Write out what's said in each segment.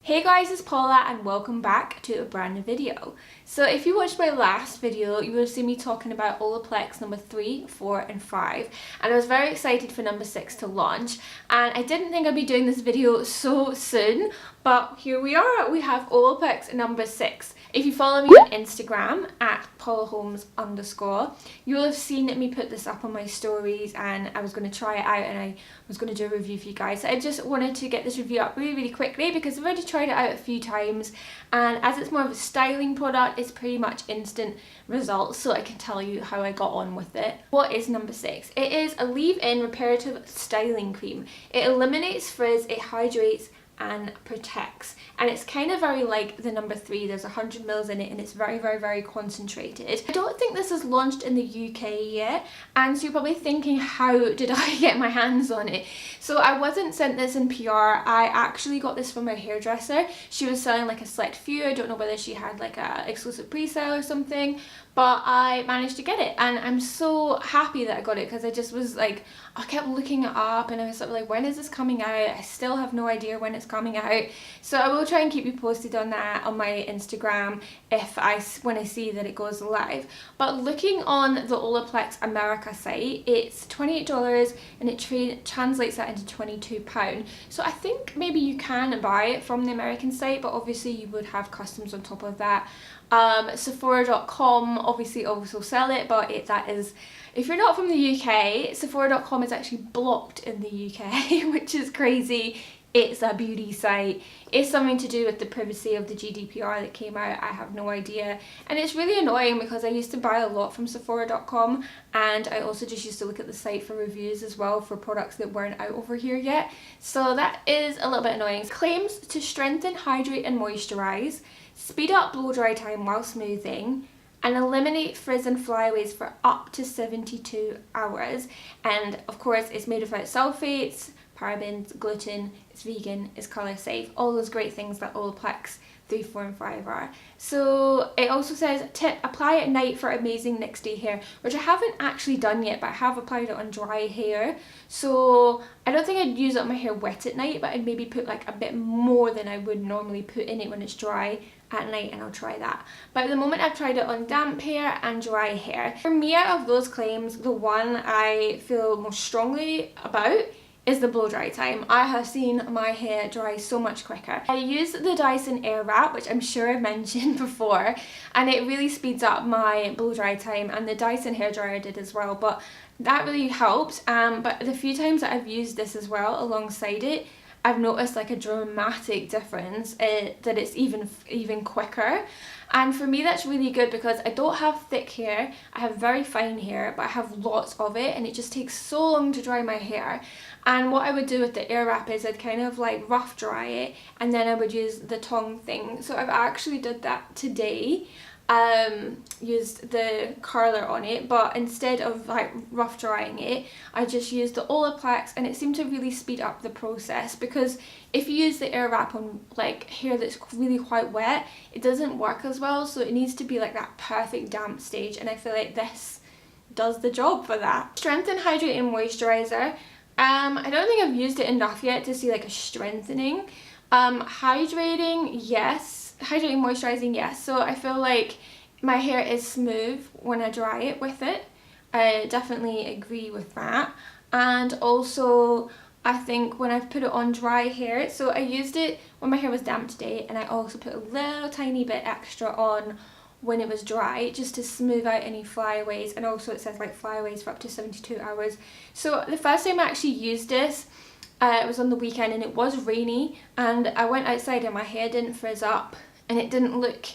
Hey guys, it's Paula and welcome back to a brand new video. So if you watched my last video, you would have seen me talking about Olaplex number 3, 4 and 5, and I was very excited for number 6 to launch, and I didn't think I'd be doing this video so soon, but here we are. We have Olaplex number 6. If you follow me on Instagram at Holmes _, you will have seen me put this up on my stories, and I was going to try it out and I was going to do a review for you guys. So I just wanted to get this review up really quickly because I've already tried it out a few times, and as it's more of a styling product, it's pretty much instant results, so I can tell you how I got on with it. What is number 6? It is a leave-in reparative styling cream. It eliminates frizz, it hydrates and protects, and it's kind of very like the number 3. There's 100 mils in it and it's very concentrated. I don't think this is launched in the UK yet, and so you're probably thinking, how did I get my hands on it? So I wasn't sent this in PR. I actually got this from my hairdresser. She was selling like a select few. I don't know whether she had like a exclusive pre-sale or something, but I managed to get it, and I'm so happy that I got it because I just was like, I kept looking it up and I was sort of like, when is this coming out? I still have no idea when it's coming out, so I will try and keep you posted on that on my Instagram when I see that it goes live. But looking on the Olaplex America site, it's $28 and it translates that into £22. So I think maybe you can buy it from the American site, but obviously you would have customs on top of that. Sephora.com obviously also sell it, but that is, if you're not from the UK, Sephora.com is actually blocked in the UK, which is crazy. It's a beauty site. It's something to do with the privacy of the GDPR that came out. I have no idea. And it's really annoying because I used to buy a lot from Sephora.com, and I also just used to look at the site for reviews as well for products that weren't out over here yet. So that is a little bit annoying. Claims to strengthen, hydrate and moisturize, speed up blow dry time while smoothing, and eliminate frizz and flyaways for up to 72 hours. And of course it's made without sulfates, parabens, gluten, it's vegan, it's colour safe, all those great things that Olaplex 3, 4 and 5 are. So it also says, tip, apply at night for amazing next day hair, which I haven't actually done yet, but I have applied it on dry hair. So I don't think I'd use it on my hair wet at night, but I'd maybe put like a bit more than I would normally put in it when it's dry at night, and I'll try that. But at the moment I've tried it on damp hair and dry hair. For me, out of those claims, the one I feel most strongly about is the blow dry time. I have seen my hair dry so much quicker. I use the Dyson Airwrap, which I'm sure I've mentioned before, and it really speeds up my blow dry time, and the Dyson hairdryer did as well, but that really helps. But the few times that I've used this as well alongside it, I've noticed like a dramatic difference, that it's even quicker. And for me that's really good because I don't have thick hair, I have very fine hair, but I have lots of it, and it just takes so long to dry my hair. And what I would do with the Airwrap is I'd kind of like rough dry it, and then I would use the tongue thing. So I've actually did that today. Used the curler on it, but instead of like rough drying it, I just used the Olaplex, and it seemed to really speed up the process, because if you use the Airwrap on like hair that's really quite wet, it doesn't work as well. So it needs to be like that perfect damp stage, and I feel like this does the job for that. Strengthen, hydrate and moisturizer. I don't think I've used it enough yet to see like a strengthening. Hydrating, yes. Hydrating, moisturizing, yes. So I feel like my hair is smooth when I dry it with it. I definitely agree with that. And also I think when I've put it on dry hair, so I used it when my hair was damp today, and I also put a little tiny bit extra on when it was dry, just to smooth out any flyaways. And also it says like flyaways for up to 72 hours. So the first time I actually used this, it was on the weekend, and it was rainy, and I went outside and my hair didn't frizz up, and it didn't look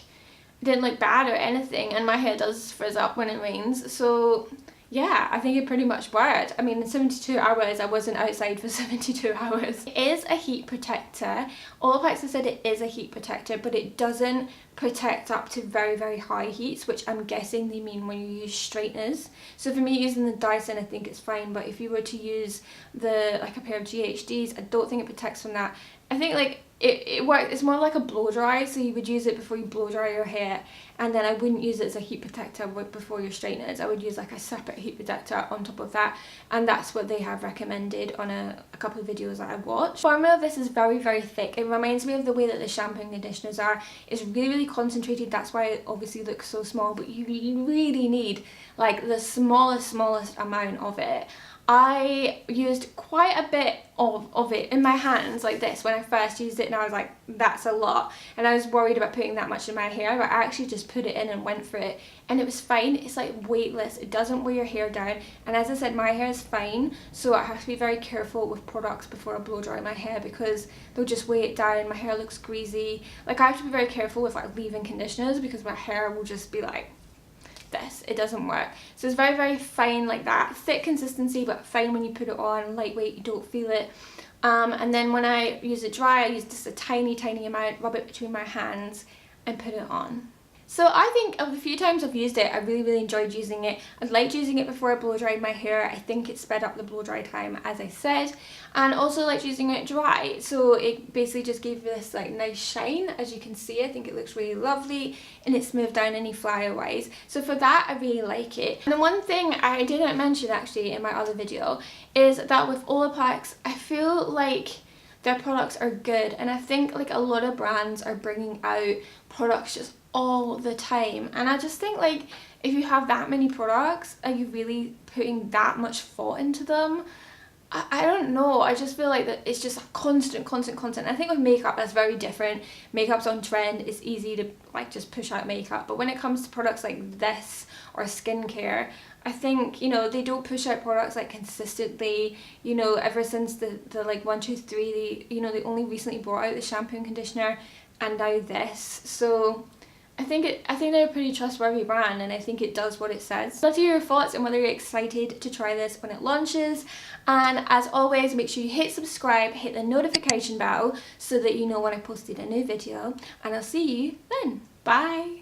bad or anything, and my hair does frizz up when it rains. So yeah, I think it pretty much worked. I mean, in 72 hours, I wasn't outside for 72 hours. It is a heat protector. Olaplex has said it is a heat protector, but it doesn't protect up to very high heats, which I'm guessing they mean when you use straighteners. So for me, using the Dyson, I think it's fine, but if you were to use like a pair of GHDs, I don't think it protects from that. I think like it works. It's more like a blow dry, so you would use it before you blow dry your hair, and then I wouldn't use it as a heat protector before your straighteners. I would use like a separate heat protector on top of that, and that's what they have recommended on a couple of videos that I've watched. The formula of this is very, very thick. It reminds me of the way that the shampoo and conditioners are. It's really, really concentrated. That's why it obviously looks so small, but you really need like the smallest amount of it. I used quite a bit of it in my hands like this when I first used it, and I was like, that's a lot, and I was worried about putting that much in my hair, but I actually just put it in and went for it, and it was fine. It's like weightless, it doesn't weigh your hair down, and as I said, my hair is fine, so I have to be very careful with products before I blow dry my hair because they'll just weigh it down. My hair looks greasy. Like, I have to be very careful with like leave-in conditioners because my hair will just be like this. It doesn't work. So it's very, very fine like that. Thick consistency, but fine when you put it on. Lightweight, you don't feel it. And then when I use it dry, I use just a tiny amount, rub it between my hands and put it on. So I think of the few times I've used it, I really enjoyed using it. I liked using it before I blow dried my hair. I think it sped up the blow dry time, as I said, and also liked using it dry. So it basically just gave this like nice shine, as you can see. I think it looks really lovely, and it smoothed down any flyaways. So for that, I really like it. And the one thing I didn't mention actually in my other video is that with Olaplex, I feel like their products are good, and I think like a lot of brands are bringing out products just all the time, and I just think like if you have that many products, are you really putting that much thought into them? I don't know. I just feel like that it's just constant. I think with makeup that's very different. Makeup's on trend, it's easy to like just push out makeup, but when it comes to products like this or skincare, I think, you know, they don't push out products like consistently. You know, ever since the like 1, 2, 3, they only recently brought out the shampoo and conditioner, and now this. So I think they're a pretty trustworthy brand, and I think it does what it says. Love to hear your thoughts and whether you're excited to try this when it launches. And as always, make sure you hit subscribe, hit the notification bell so that you know when I posted a new video, and I'll see you then. Bye!